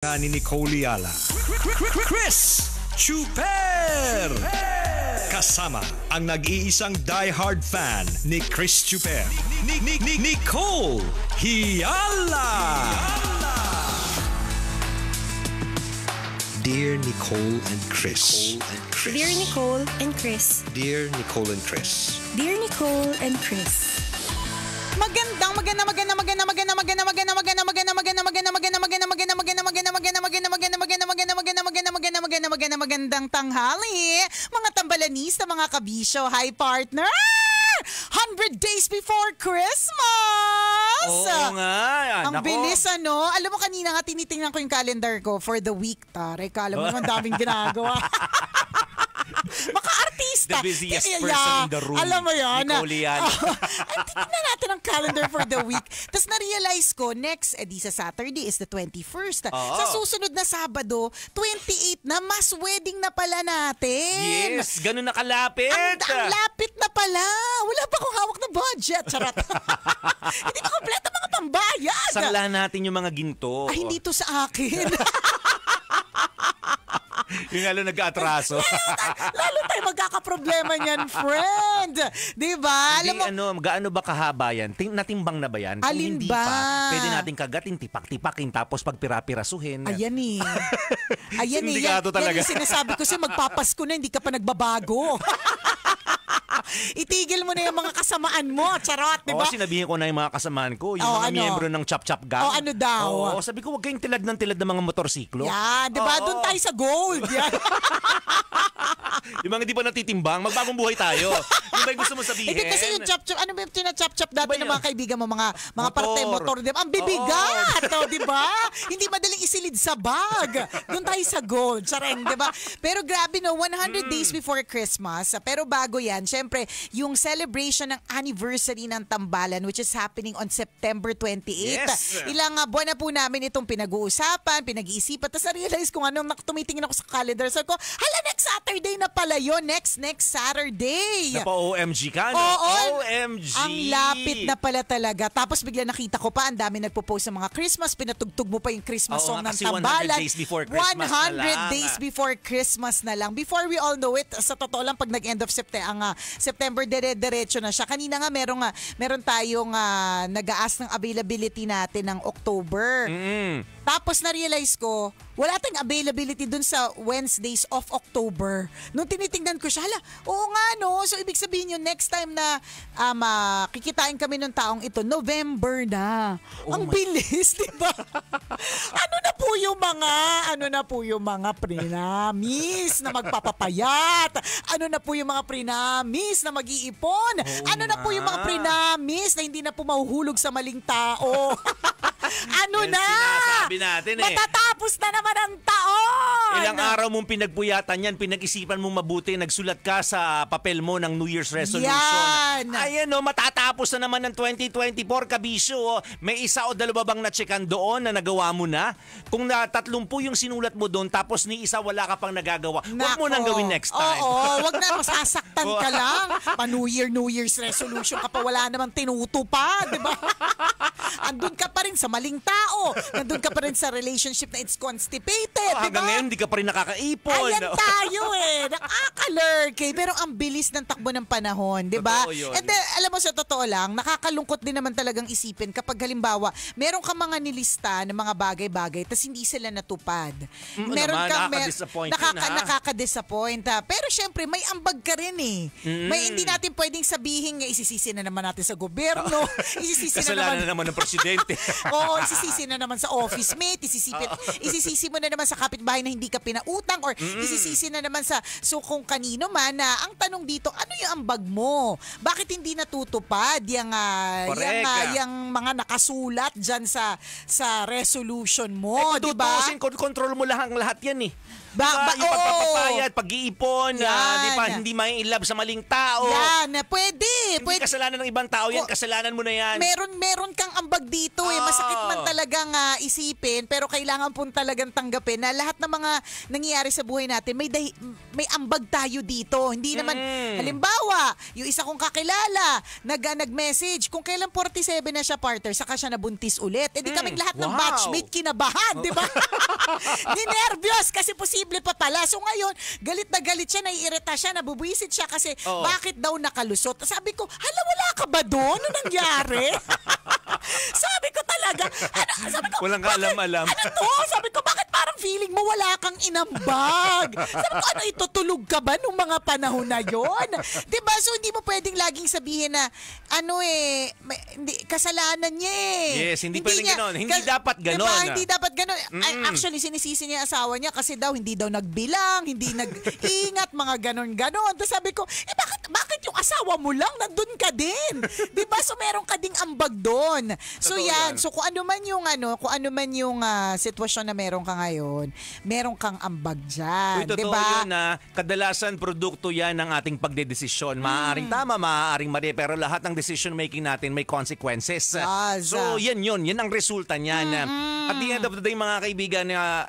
Ni Nicole Yala, Chris Chuper, kasama ang nag-iisang diehard fan ni Chris Chuper, Nicole Yala. Dear Nicole and Chris. Dear Nicole and Chris. Dear Nicole and Chris. Dear Nicole and Chris. Magandang tanghali, mga tambalanista, mga kabisyo. Hi, partner! 100 days before Christmas! Oo nga. Ang bilis, ano? Alam mo, kanina nga tinitingnan ko yung calendar ko for the week, tare. Kala mo naman daming ginagawa. Maka-artista. The busiest person in the room. Alam mo yun. Nicole Yala. Tingnan natin ang calendar for the week. Tapos na-realize ko, next, sa Saturday is the 21st. Sa susunod na Sabado, 28 na, mass wedding na pala natin. Yes, ganun na kalapit. Ang lapit na pala. Wala pa akong hawak na budget. Charot. Hindi pa kompleto mga pambayad. Sanglahan natin yung mga ginto. Ay, hindi to sa akin. Yung lalo nag-aatraso. Lalo tayo magkakaproblema niyan, friend. Diba? Alam mo, gaano ba kahaba yan? Natimbang na ba yan? Kung Alin hindi ba? pa, pwede natin kagatin, tipak-tipakin, tapos pagpira-pirasuhin. Ayan eh. Ayan eh. Sindikato talaga. Yan yung sinasabi ko sa'yo, magpapasko na, hindi ka pa nagbabago. Itigil mo na yung mga kasamaan mo, charot, di ba? Oo, sinabihin ko na yung mga kasamaan ko, yung mga miyembro ng Chop Chop Gang. Ano daw? Oo, sabi ko, huwag kayong tilad ng mga motorsiklo. Yan, di ba? Doon tayo sa gold. Yan. Yung mga hindi pa natitimbang, magbagong buhay tayo. Yung ba gusto mo sabihin? Hindi kasi yung chop-chop, ano ba yung chop-chop dati ng mga kaibigan mo, mga parte motor, di ba? Ang bibigat, di ba? Hindi madaling isilid sa bag. Doon tayo sa gold, chareng, di ba? Pero grabe no, 100 days before Christmas, pero bago yan, syempre, yung celebration ng anniversary ng Tambalan, which is happening on September 28. Yes. Ilang buwan na po namin itong pinag-uusapan, pinag-iisipan, tapos na-realize ko nga nung tumitingin ako sa calendar, sabi ko, hala, next Saturday na pala yun, next Saturday. Napa-OMG ka, no? Oo, OMG! Ang lapit na pala talaga. Tapos bigla nakita ko pa, ang dami nagpo-post ng mga Christmas, pinatugtug mo pa yung Christmas song ng Tambalan. 100 days before Christmas 100 days before Christmas na lang. Before we all know it, sa totoo lang, pag nag-end of September, dire-diretso na siya. Kanina nga, meron tayong nag-aas ng availability natin ng October. Tapos na-realize ko, wala tayong availability dun sa Wednesdays of October. Nung tinitingnan ko siya, hala, oo nga no. So, ibig sabihin yun, next time na kikitain kami ng taong ito, November na. Ang bilis, di ba? Ano na po yung mga prinamis na magpapapayat? Ano na po yung mga prinamis na mag-iipon? Ano na po yung mga prinamis na hindi na po mahuhulog sa maling tao? Ano na? Sinasabi natin eh. Matatapos na naman ang taon! Ilang araw mong pinagpuyatan yan, pinag-isipan mong mabuti, nagsulat ka sa papel mo ng New Year's resolution. Yan! Ayan o, matatapos na naman ng 2024, kabisyo. May isa o dalawa bang na-checkan doon na nagawa mo na? Kung 30 yung sinulat mo doon, tapos ni isa wala ka pang nagagawa, huwag mo nang gawin next time. Oo, wag na, masasaktan ka lang. Pa-New Year's resolution ka pa, wala namang tinutupad, di ba? Andun ka pa rin sa maling tao. Nandun ka pa rin sa relationship na it's constipated, di ba? Hanggang ngayon, hindi ka pa rin nakakaipon. Ayan tayo Nakakalurk eh. Pero ang bilis ng takbo ng panahon, di ba? And then, alam mo, sa totoo lang, nakakalungkot din naman talagang isipin kapag halimbawa, meron ka mga nilista ng mga bagay-bagay tas hindi sila natupad. Nakaka-disappoint nakaka-disappoint. Pero syempre, may ambag ka rin eh. May hindi natin pwedeng sabihin isisisi na naman natin sa gobyerno. Kasalanan na naman ng presidente. Oo, isisisi na naman sa office mate, isisisi mo na naman sa kapitbahay na hindi ka pinautang or isisisi na naman sa kung kanino man na ang tanong dito, ano yung ambag mo? Bakit hindi natutupad yung mga nakasulat dyan sa resolution mo, di ba? Control mo lahat yan eh. Yung pagpapapayat, pag-iipon, di ba, hindi mai-love sa maling tao. Yan, pwede. Hindi kasalanan ng ibang tao yan, kasalanan mo na yan. Meron kang ambag dito eh. Masakit man talagang isipin, pero kailangan pong talagang tanggapin na lahat ng mga nangyayari sa buhay natin, may ambag tayo dito. Hindi naman, halimbawa, yung isa kong kakilala, nag-message, kung kailan 47 na siya, partner, saka siya nabuntis ulit. Eh di kaming lahat ng batchmate kinabahan, di ba? Ninervyos kasi posible pa pala. So ngayon, galit na galit siya, naiirita siya, nabubwisit siya kasi bakit daw nakalusot. Sabi ko, hala, wala ka ba doon? Ano nangyari? Sabi ko talaga, sabi ko, walang kaalam-alam. Ano to? Sabi ko, bakit parang feeling mo wala kang inambag? Sabi ko, ano, itutulog ka ba nung mga panahon na yon? Diba? So, hindi mo pwedeng laging sabihin na, kasalanan niya eh. Yes, hindi pwedeng ganon. Hindi dapat ganon. Diba? Hindi dapat ganon. Actually, sinisisi niya asawa niya kasi daw hindi daw nagbilang, hindi nag-ingat, mga ganon-ganon. Tapos sabi ko, bakit yung asawa mo lang, nandun ka din? Diba? So, meron ka ding ambag doon. So, yan. So, kung ano man yung sitwasyon na meron ka ngayon, meron kang ambag dyan. Totoo diba? yun na kadalasan produkto yan ng ating pagdedesisyon. Maaaring tama, maaaring mali, pero lahat ng decision making natin may consequences. So, yan yun. Yan ang resulta niyan. At the end of the day, mga kaibigan,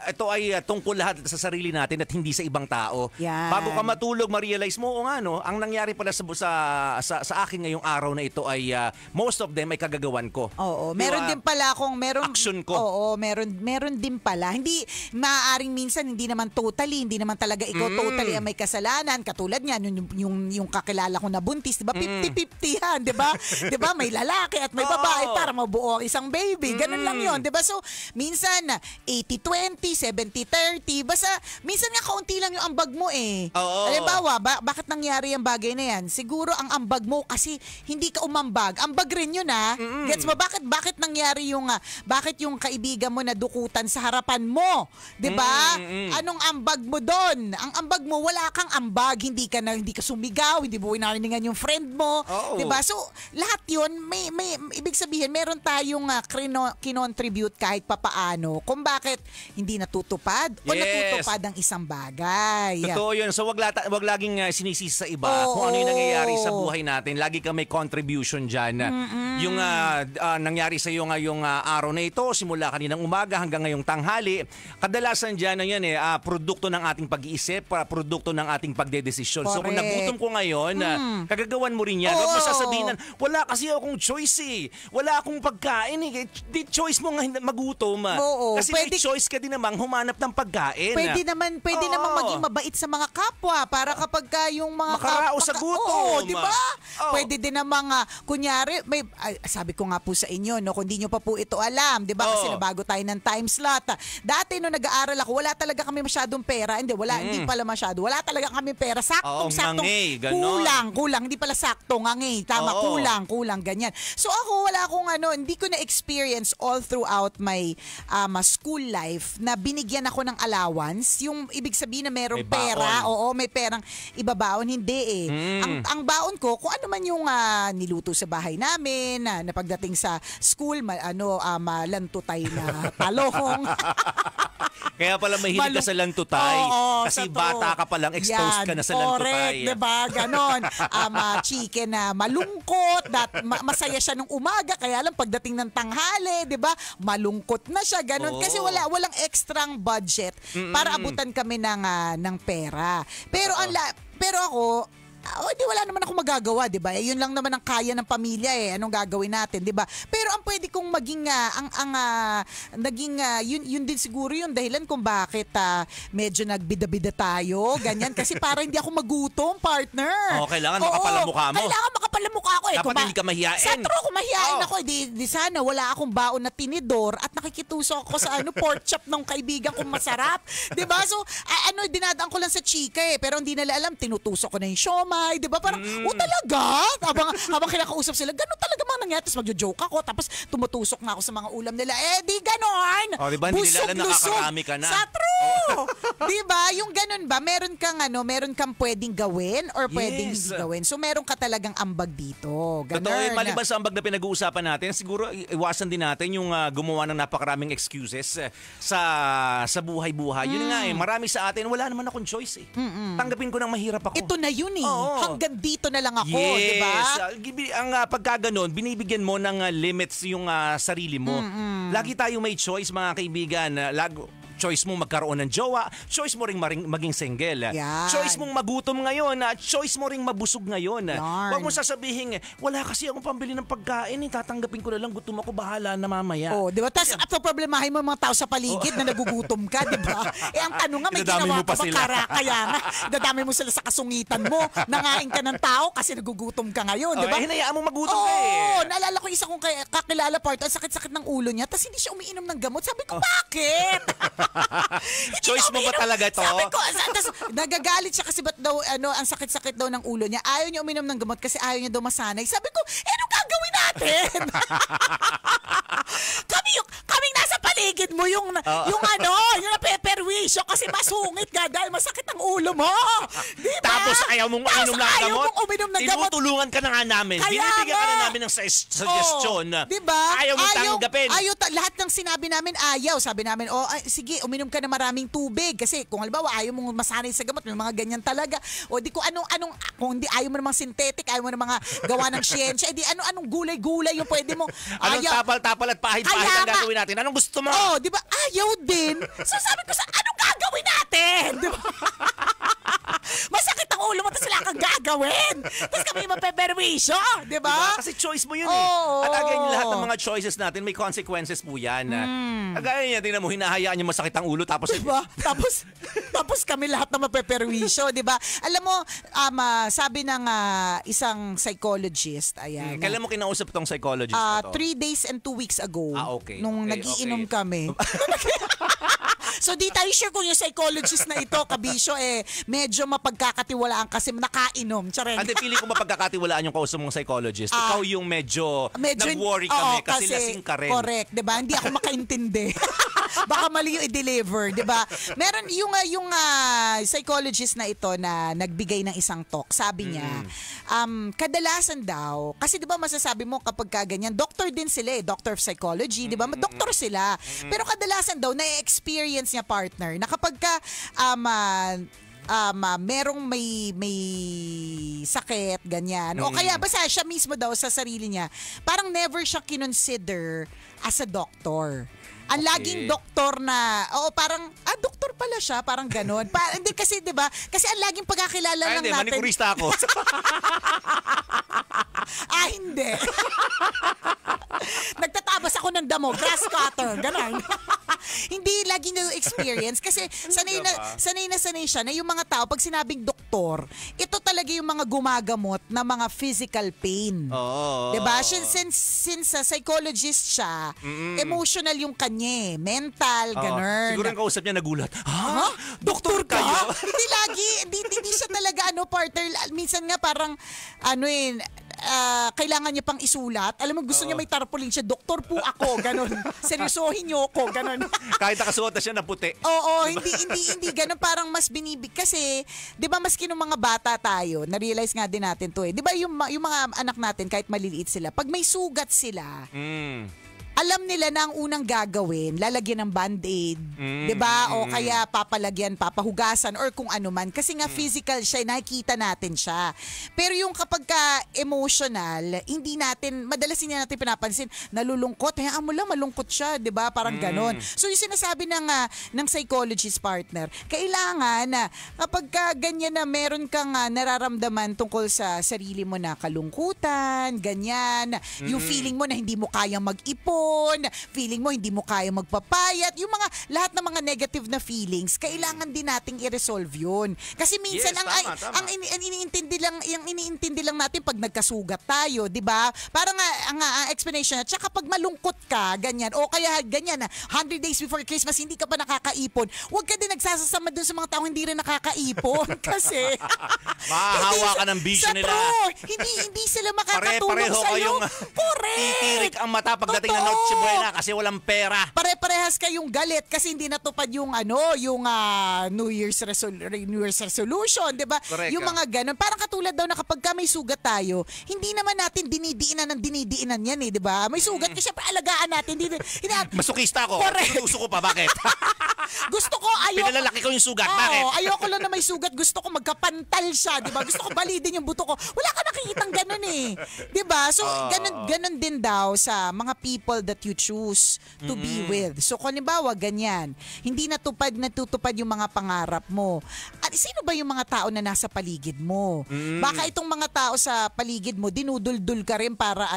ito ay tungkol lahat sa sarili natin at hindi sa ibang tao. Yan. Bago ka matulog, ma-realize mo, ang nangyari pala sa akin ngayong araw na ito ay most of them ay kagagawan ko. Oo, meron din pala akong action ko. Oo, meron din pala. Hindi maaaring minsan hindi naman talaga ikaw totally ang may kasalanan. Katulad niyan yung kakilala ko na buntis, 'di ba? 50-50 yan, 'di ba? 'Di ba? May lalaki at may babae para mabuo ang isang baby. Ganun lang 'yon, 'di ba? So, minsan 80-20, 70-30, basta minsan nga kaunti lang yung ambag mo eh. Halimbawa, bakit nangyari ang bagay na yan? Siguro ang ambag mo kasi hindi ka umambag. Ambag rin yun Gets mo? Bakit nangyari bakit yung kaibigan mo nadukutan sa harapan mo? 'Di ba? Anong ambag mo doon? Ang ambag mo, wala kang ambag, hindi ka sumigaw, hindi mo nariningan yung friend mo, 'di ba? So, lahat 'yun may ibig sabihin meron tayong kinontribute kahit papaano kung bakit hindi natutupad o natutupad ang isang bagay. Totoo 'yun. So, wag laging sinisisi sa iba kung ano yung nangyayari sa buhay natin. Lagi ka may contribution diyan. Yung nangyari sa iyo ngayong araw na ito, simula kaninang umaga hanggang ngayong tanghali, kadalasan diyan produkto ng ating pag-iisip, produkto ng ating pagdedesisyon. So kung nagutom ko ngayon, kagagawan mo rin yan. Huwag mo sasabihin na, wala kasi akong choice eh. Wala akong pagkain eh. Di choice mo nga magutom. Kasi may choice ka din namang humanap ng pagkain. Pwede naman maging mabait sa mga kapwa para kapag yung mga makaraos sa gutom. Di ba? Pwede din namang kunyari, sabi ko nga po sa inyo, kung di nyo pa po ito alam, di ba? Kasi nabago tayo ng time slot. Dati nung nag-aaral ako, wala talaga kami masyadong pera. Hindi pala masyado. Wala talaga kami pera. Saktong. Kulang. Hindi pala sakto, ngangay. Tama, kulang, ganyan. So ako, wala akong hindi ko na-experience all throughout my school life na binigyan ako ng allowance. Yung ibig sabihin na merong pera. Oo, may perang ibabaon. Hindi eh. Ang baon ko, kung ano man yung niluto sa bahay namin, na pagdating sa school, malantutay na talong. Kaya pala mahilig ka sa lantutay. Kasi bata ka palang exposed ka na sa lantutay. Correct, diba? Ganon. Chicken na malungkot. Masaya siya nung umaga. Kaya lang pagdating ng tanghali, diba? Malungkot na siya. Ganon. Kasi walang extrang budget para abutan kami ng pera. Pero ako, di wala naman ako magagawa, 'di ba? Yun lang naman ang kaya ng pamilya eh. Anong gagawin natin, 'di ba? Pero ang pwede kong maging yun din siguro yung dahilan kung bakit medyo nagbida-bida tayo, ganyan kasi para hindi ako magutom, partner. Kailangan makapal ang mukha mo. Kailangan makapal ang mukha ko eh. Dapat hindi ka mahiyain. Sa true, kung mahiyain ako, di sana wala akong baon na tinidor at nakikitusok ako sa pork chop ng kaibigan kong masarap, 'di ba? So, dinadaan ko lang sa chika eh, pero hindi nila alam, tinutusok ko na yung siomay, 'di ba? Parang, talaga? Habang kinakausap sila, gano'n talaga mga nangyari. Tapos magjo-joke ako, tapos tumutusok na ako sa mga ulam nila. Di gano'n. Diba? Hindi nila alam nakakarami ka na. Sa true. Di ba? Yung gano'n ba? Meron kang pwedeng gawin or pwedeng hindi gawin. So, meron ka talagang ambag dito. Ganun. Totoo, maliban sa ambag na pinag-uusapan natin, siguro iwasan din natin yung gumawa ng napakaraming excuses sa buhay-buhay. Yun nga marami sa atin, wala naman akong choice eh. Tanggapin ko ng mahirap ako. Ito na yun eh. Hanggang dito na lang ako, yes. di ba? Ang pagkaganon, binibigyan mo ng limits yung sarili mo. Lagi tayong may choice, mga kaibigan. choice mong magkaroon ng jowa, choice mo ring maging single. Yan. Choice mong magutom ngayon, choice mo ring mabusog ngayon. Yarn. Huwag mo sasabihin, wala kasi akong pambili ng pagkain, tatanggapin ko na lang, gutom ako, bahala na mamaya. Oh, di ba? Tapos problemahin mo yung mga tao sa paligid na nagugutom ka, di ba? Ang tanong nga, may Idadami ginawa mo pa ka ba sila. kaya nga, dadami mo sila sa kasungitan mo, nangain ka ng tao kasi nagugutom ka ngayon, di ba? Hinayaan mo magutom ka eh. Oo, naalala ko isa kong kakilala partner, ang sakit-sakit ng ulo niya, tapos hindi siya umiinom ng gamot. Sabi ko, bakit? Hindi Choice siya mo ba umiinom. talaga to? Sabi ko, tapos nagagalit siya kasi ba't daw, ang sakit-sakit daw ng ulo niya. Ayaw niya uminom ng gamot kasi ayaw niya daw masanay. Sabi ko, anong gagawin natin? kaming nasa paligid mo yung napeperwisyo kasi masungit ka dahil masakit ang ulo mo. Di ba? Tapos ayaw mong uminom ng ayaw gamot. mong uminom ng gamot. Tinutulungan ka na nga namin. Kaya Binibigyan ka nga. na namin ng suggestion. Di ba? Ayaw mo tanggapin. Lahat ng sinabi namin ayaw. Sabi namin, sige, uminom ka na maraming tubig. Kasi kung halimbawa ayaw mong masanay sa gamot, may mga ganyan talaga. O di ko kung hindi ayaw mo ng mga synthetic, ayaw mo ng mga gawa ng siyensya, di anong gulay-gulay yung pwede mo. Anong tapal-tapal at pahit-pahit Kaya ang nga. gagawin natin? Anong gusto mo? Di ba? Ayaw din. So sabi ko anong gagawin natin? Di ba? Masakit ang ulo mo, tapos wala kang gagawin. Tapos kami mapeperwisyo, di ba? Diba? Kasi choice mo yun eh. Oo. At again, lahat ng mga choices natin, may consequences po yan. Agaya niya, tingnan mo, hinahayaan niyo masakit ang ulo, tapos... Diba? Tapos kami lahat na mapeperwisyo, di ba? Alam mo, sabi ng isang psychologist, ayan. Kailan mo kinausap tong psychologist na to? 3 days and 2 weeks ago. Okay. Nung Okay, nagiinom okay. kami. So di tayo sure kung yung psychologist na ito, kabisyo, medyo mapagkakatiwalaan kasi nakainom. Tsareng. Ante, pili ko mapagkakatiwalaan yung kausap mong psychologist. Ikaw yung medyo nag-worry kami kasi lasing ka rin. Correct, 'di ba? Hindi ako makaintindi. Baka mali yung i-deliver, 'di ba? Meron yung psychologist na ito na nagbigay ng isang talk. Sabi niya, kadalasan daw, kasi 'di ba masasabi mo kapag ganyan, doctor din sila doctor of psychology, 'di ba? Doktor sila. Pero kadalasan daw na-experience niya partner na kapag merong may sakit, ganyan. O kaya basta siya mismo daw sa sarili niya, parang never siya kinonsider as a doctor. Ang laging doktor na, parang, doktor pala siya, parang ganon. Hindi kasi, di ba? Kasi ang laging pagkakilala lang Hindi, natin. manikurista ako. Hindi. Nagtatabas ako ng damo, grass cutter, ganon. Hindi laging na experience kasi sanay siya na yung mga tao pag sinabing doktor, ito talaga yung mga gumagamot na mga physical pain. Oo. 'Di ba? Since psychologist siya, emotional yung kanya, mental, ganun. Siguro yung kausap niya nagulat. Ha? Doktor kayo? Hindi lagi, hindi siya talaga partner. Minsan nga parang kailangan niya pang isulat. Alam mo, gusto niya may tarpaulin siya. Doktor po ako, ganun. Seryosohin niyo ako, ganun. Kahit nakasuot na siya na puti. Oo, hindi ganun. Parang mas binibig. Kasi, di ba maski nung mga bata tayo, na-realize nga din natin to Di ba yung mga anak natin, kahit maliliit sila, pag may sugat sila, alam nila na ang unang gagawin, lalagyan ng band-aid, 'di ba? O kaya papalagyan, papahugasan or kung ano man kasi nga physical siya, nakikita natin siya. Pero yung kapag emotional, hindi madalas hindi natin pinapansin, nalulungkot, hayaan mo lang malungkot siya, 'di ba? Parang ganon. So yung sinasabi ng psychologist partner, kailangan kapag ganyan na meron kang nararamdaman tungkol sa sarili mo na kalungkutan, ganyan, yung feeling mo na hindi mo kayang mag-ipon, feeling mo hindi mo kaya magpapayat, yung lahat ng mga negative na feelings, kailangan din nating i-resolve yun. Kasi minsan Yes, tama. ang iniintindi lang natin pag nagkasugat tayo, 'di ba? Parang ang explanation at saka pag malungkot ka, ganyan, o kaya ganyan 100 days before Christmas hindi ka pa nakakaipon, huwag ka din nagsasasama dun sa mga taong hindi rin nakakaipon kasi Mahahawa ka ng bisyo nila. Hindi sila makakatulong Pare-pareho sa'yo. kayong Correct. titirik ang mata pagdating ng Totoo. Noche Buena kasi walang pera. Pare-parehas kayong galit kasi hindi natupad yung New Year's resolution, 'di ba? Correct, Yung mga ganun. Parang katulad daw na kapag may sugat tayo, hindi naman natin dinidiinan yan 'di ba? May sugat kasi syempre alagaan natin. Hindi Masukista ako. Correct. Pinuso ko pa, bakit? Gusto ko Pinalalaki ikaw yung sugat. Oo, Bakit? ayoko lang na may sugat. Gusto ko magkapantal siya, di ba? Gusto ko balidin yung buto ko. Wala ka nakikitang ganun eh. Di ba? So, ganun din daw sa mga people that you choose to be with. So, kung halimbawa, ganyan, hindi natutupad yung mga pangarap mo. At sino ba yung mga tao na nasa paligid mo? Baka itong mga tao sa paligid mo, dinuduldul ka rin para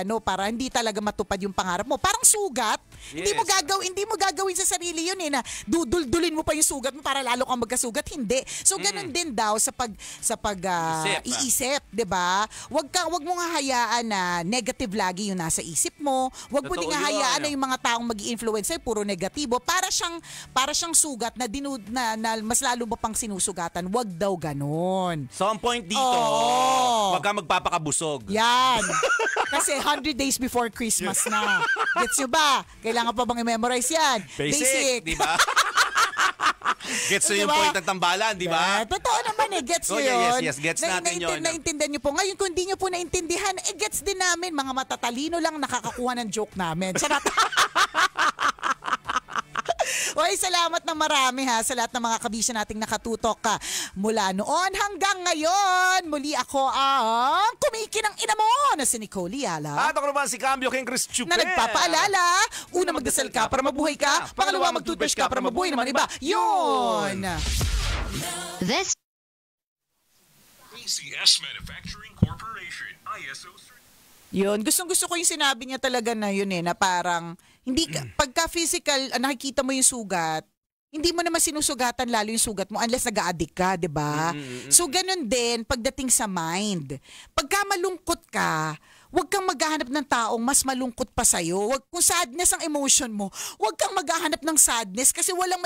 hindi talaga matupad yung pangarap mo. Parang sugat. Yes. Hindi mo gagawin sa sarili yun eh, na duduldulin mo pa yung sugat mo para lalo kang magkasugat. Hindi. So, ganun din daw sa iisip, 'di ba? Wag mong hayaan na negative lagi yung nasa isip mo. Wag mo Totoo ding yun, hayaan na yung mga taong magi-influence sa'yo puro negatibo. Para siyang sugat na mas lalo mo pang sinusugatan. Wag daw ganon. So, ang point dito, Oo. wag ka magpapakabusog. Yan. Kasi 100 days before Christmas na. Gets nyo ba? Kailangan pa bang i-memorize yan? Basic. Di ba? Gets nyo yung Diba? point ng tambalan, di ba? Totoo naman eh. Gets Oh, nyo yun. yes. Gets natin yun. Naintindihan nyo po. Ngayon, kung hindi nyo po naintindihan, gets din namin. Mga matatalino lang nakakakuha ng joke namin. Charot. Oy, salamat ng marami sa lahat ng mga kabisya nating nakatutok mula noon hanggang ngayon. Muli ako ang kumikinang ina mo na si Nicole Yala. At ako naman si Cambio King Chris Chuper. Na nagpapaalala, una magdasal ka para mabuhay ka, pangalawa mag-toothbrush ka para mabuhay naman iba. Yun! This ACS Manufacturing Corporation, ISO Yun, gustong-gusto ko yung sinabi niya talaga na yun na parang, hindi pagka physical, nakikita mo yung sugat, hindi mo naman sinusugatan lalo yung sugat mo unless nag-a-addict ka, di ba? So, ganun din pagdating sa mind. Pagka malungkot ka, huwag kang maghahanap ng taong mas malungkot pa sa'yo. Kung sadness ang emotion mo, huwag kang maghahanap ng sadness kasi walang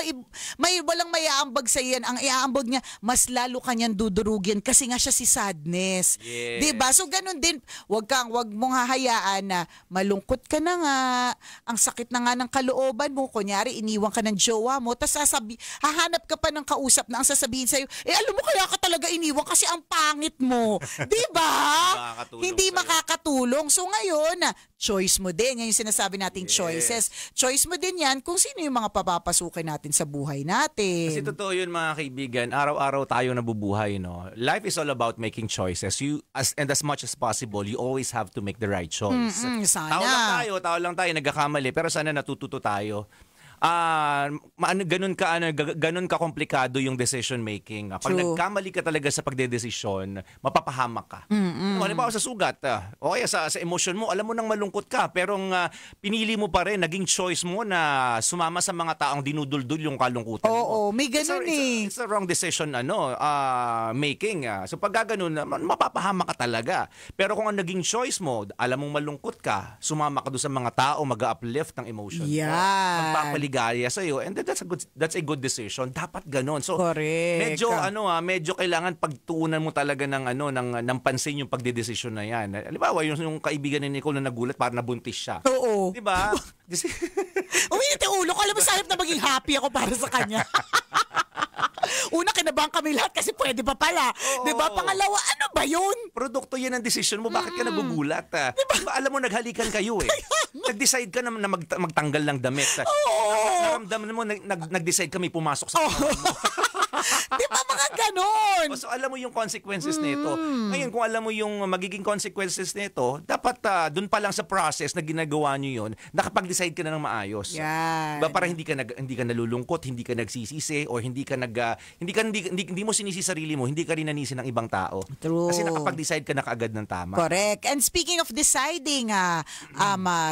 maiaambag sa yan. Ang iaambag niya, mas lalo kanyang dudurugin kasi nga siya si sadness. Yes. Diba? So ganun din, huwag mong hahayaan na malungkot ka na nga, ang sakit na nga ng kalooban mo, kunyari iniwan ka ng jowa mo, tapos hahanap ka pa ng kausap na ang sasabihin sa'yo, alam mo kaya ka talaga iniwan kasi ang pangit mo. Diba? Hindi makakatulong. So ngayon, choice mo din. Yan yung sinasabi nating choices. Choice mo din yan kung sino yung mga papapasukin natin sa buhay natin. Kasi totoo yun mga kaibigan, araw-araw tayo nabubuhay, no? Life is all about making choices. And as much as possible, you always have to make the right choice. Sana. Tao lang tayo, nagkakamali, pero sana natututo tayo. Ganun ka komplikado yung decision making. Pag nagkamali ka talaga sa pagdedesisyon, mapapahamak ka. Halimbawa sa sugat, o kaya sa emotion mo, alam mo nang malungkot ka, pero pinili mo pa rin, naging choice mo na sumama sa mga taong dinuduldul yung kalungkutan mo. Oo, may ganun It's a wrong decision making. So pag ganun, mapapahamak ka talaga. Pero kung ang naging choice mo, alam mong malungkot ka, sumama ka doon sa mga tao, mag-uplift ng emotion mo. Magpapaligaya sa iyo, and that's a good decision. Dapat ganoon. So correct. Medyo kailangan pagtuunan mo talaga ng pansin yung pagdedesisyon na yan. Halimbawa, yung kaibigan ni Nicole na nagulat para nabuntis siya. Oo. 'Di ba? Uminit yung ulo ko. Alam mo, sa halip na maging happy ako para sa kanya. Una, kinabahan kami lahat kasi pwede pa pala. Diba? Pangalawa, ano ba yun? Produkto yan ang decision mo. Bakit ka nagugulat? Diba? Alam mo, naghalikan kayo eh. Nag-decide ka na magtanggal ng damit. Naramdaman mo, nag-decide kami pumasok sa katawan mo. Diba mga ganon? So alam mo yung consequences nito. Ngayon, kung alam mo yung magiging consequences nito, dapat dun pa lang sa process na ginagawa nyo yun, nakapag-decide ka na ng maayos. Yan. Diba? Para hindi ka nalulungkot, hindi ka nagsisisi, or hindi mo sinisi sarili mo, hindi ka rin nanisi ng ibang tao. True. Kasi nakapag-decide ka na kaagad ng tama. Correct. And speaking of deciding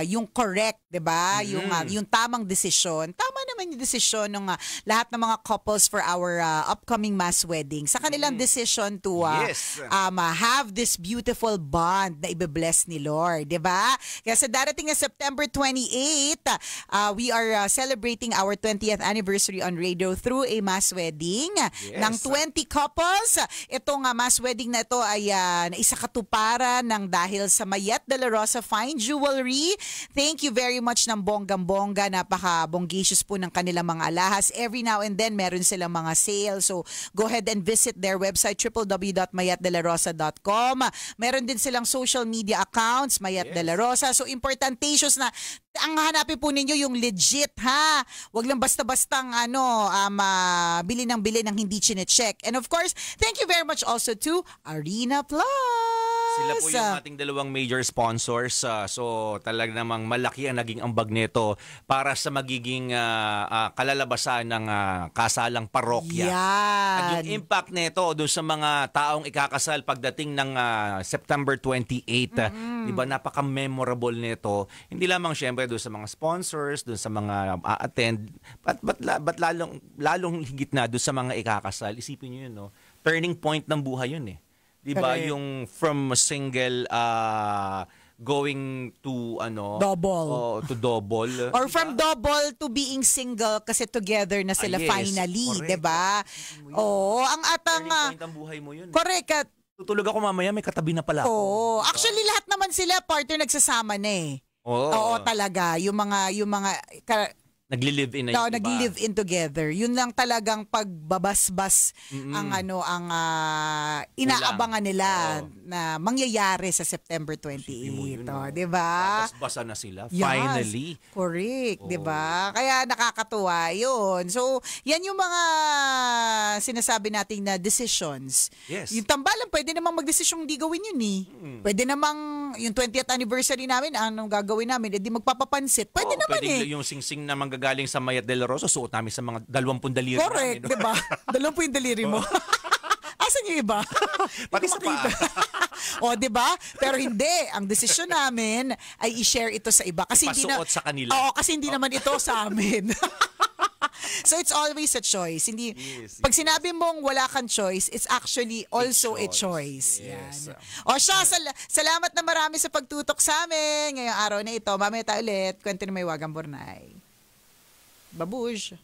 yung correct, 'di ba? Yung tamang desisyon. Tama naman yung desisyon ng lahat ng mga couples for our upcoming mass wedding. Sa kanilang decision to have this beautiful bond na ibe-bless ni Lord, 'di ba? Kaya sa darating na September 28, we are celebrating our 20th anniversary on radio through a mass wedding ng 20 couples. Itong mass wedding na ito ay naisakatuparan ng dahil sa Mayet de la Rosa Fine Jewelry. Thank you very much ng bonggang-bongga. Napaka-bongacious po ng kanilang mga alahas. Every now and then, meron silang mga sale. So, go ahead and visit their website, www.mayatdelarosa.com. Meron din silang social media accounts, Mayat De La Rosa. So, importantacious na ang hanapin po ninyo yung legit, ha? Wag lang basta-bastang bili ng hindi chinecheck. And of course, thank you very much also to Arena Plus. Sila po yung ating dalawang major sponsors. So talaga namang malaki ang naging ambag nito para sa magiging kalalabasan ng kasalang parokya. Yan. At yung impact nito doon sa mga taong ikakasal pagdating ng September 28. Diba, napaka-memorable nito. Hindi lamang syempre doon sa mga sponsors, doon sa mga attend, but lalong higit na doon sa mga ikakasal. Isipin nyo yun, no? Turning point ng buhay yun eh. Diba, yung from single going to double. To double. Or from double to being single kasi together na sila yes, finally, correct. 'di ba? Oo, ang atang Turning point ng buhay mo yun. correct. Tutulog ako mamaya, may katabi na pala ako. Oo, actually lahat naman sila partner nagsasama na eh. Oo, talaga. Yung mga Nagli-live-in na yung iba. nagli-live-in together. Yun lang talagang pagbabasbas ang inaabangan nila na mangyayari sa September 28. Di ba? Basbasa na sila. Yes, Finally. correct, 'di ba? Kaya nakakatuwa 'yun. So, 'yan yung mga sinasabi nating na decisions. Yes. Yung tambalan pwede namang magdesisyong hindi gawin 'yun eh. Pwede namang yung 20th anniversary namin, anong gagawin namin? Edi magpapapansit. Pwede naman pwede eh. yung singsing na manggagaling sa Mayat De La Rosa, suot namin sa mga 20 daliri. Correct, namin, 'di ba? 20 daliri mo. Asan yung iba? Pati sa paa. O, 'di ba? Pero hindi, ang desisyon namin ay i-share ito sa iba kasi hindi na Ipasuot sa kanila. Oo, kasi hindi naman ito sa amin. So it's always a choice. Hindi pag sinabi mong wala kang choice, it's actually also a choice. Yes. Yan. O siya, salamat na marami sa pagtutok sa amin ngayong araw na ito. Mamaya tayo ulit. Kwento ni May Wagang Bornay. Babush.